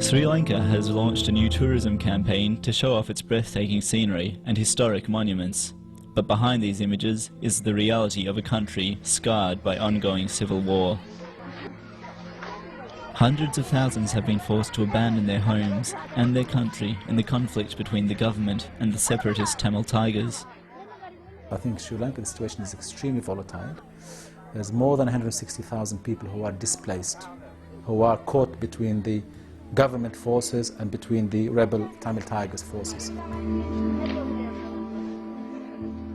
Sri Lanka has launched a new tourism campaign to show off its breathtaking scenery and historic monuments. But behind these images is the reality of a country scarred by ongoing civil war. Hundreds of thousands have been forced to abandon their homes and their country in the conflict between the government and the separatist Tamil Tigers. I think Sri Lankan situation is extremely volatile. There's more than 160,000 people who are displaced, who are caught between the government forces and between the rebel Tamil Tigers forces.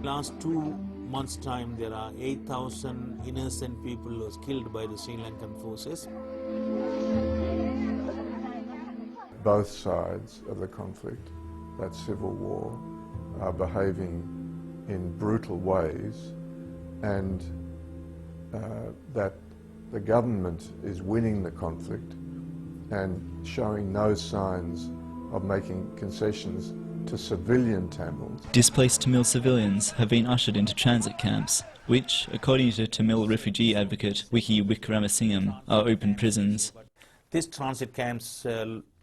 Last 2 months' time, there are 8,000 innocent people who was killed by the Sri Lankan forces. Both sides of the conflict, that civil war, are behaving in brutal ways, and that the government is winning the conflict and showing no signs of making concessions to civilian Tamils. Displaced Tamil civilians have been ushered into transit camps, which, according to Tamil refugee advocate Wiki Wickramasingam, are open prisons. These transit camps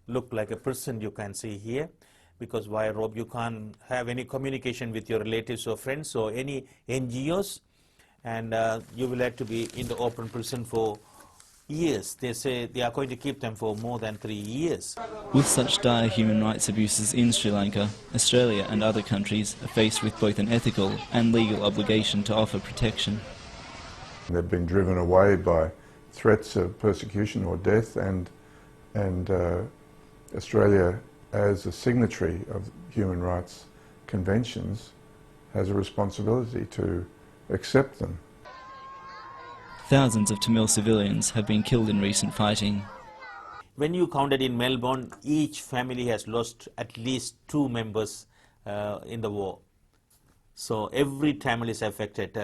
look like a prison, you can see here, because why, Rob, you can't have any communication with your relatives or friends or any NGOs, and you will have to be in the open prison for years. They say they are going to keep them for more than 3 years. With such dire human rights abuses in Sri Lanka, Australia and other countries are faced with both an ethical and legal obligation to offer protection. They've been driven away by threats of persecution or death, and Australia, as a signatory of human rights conventions, has a responsibility to accept them. Thousands of Tamil civilians have been killed in recent fighting. When you counted in Melbourne, each family has lost at least 2 members in the war. So every Tamil is affected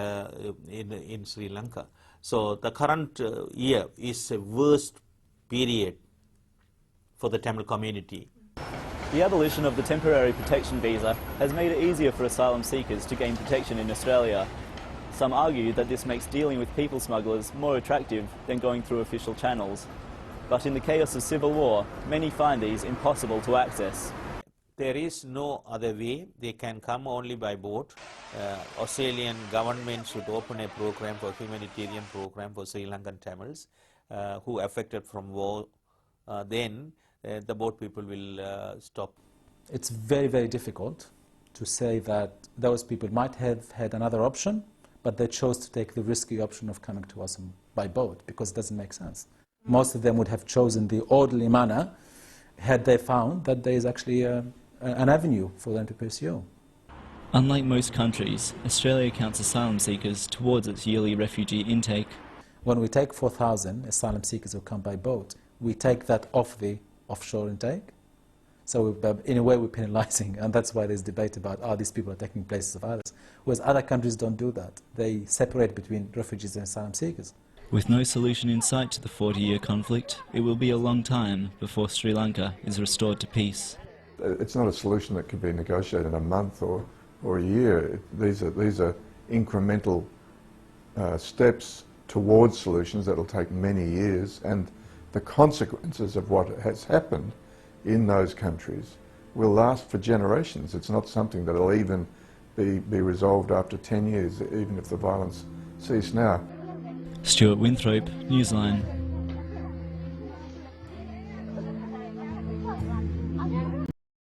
in Sri Lanka. So the current year is the worst period for the Tamil community. The abolition of the temporary protection visa has made it easier for asylum seekers to gain protection in Australia. Some argue that this makes dealing with people smugglers more attractive than going through official channels. But in the chaos of civil war, many find these impossible to access. There is no other way. They can come only by boat. Australian government should open a program for humanitarian program for Sri Lankan Tamils who are affected from war. Then the boat people will stop. It's very, very difficult to say that those people might have had another option, but they chose to take the risky option of coming to us by boat because it doesn't make sense. Most of them would have chosen the orderly manner had they found that there is actually an avenue for them to pursue. Unlike most countries, Australia counts asylum seekers towards its yearly refugee intake. When we take 4,000 asylum seekers who come by boat, we take that off the offshore intake. So in a way we're penalizing, and that's why there's debate about are these people are taking places of others. Whereas other countries don't do that. They separate between refugees and asylum seekers. With no solution in sight to the 40-year conflict, it will be a long time before Sri Lanka is restored to peace. It's not a solution that can be negotiated in a month or a year. These are incremental steps towards solutions that will take many years, and the consequences of what has happened in those countries will last for generations. It's not something that will even be resolved after 10 years, even if the violence ceases now. Stuart Winthrop, Newsline.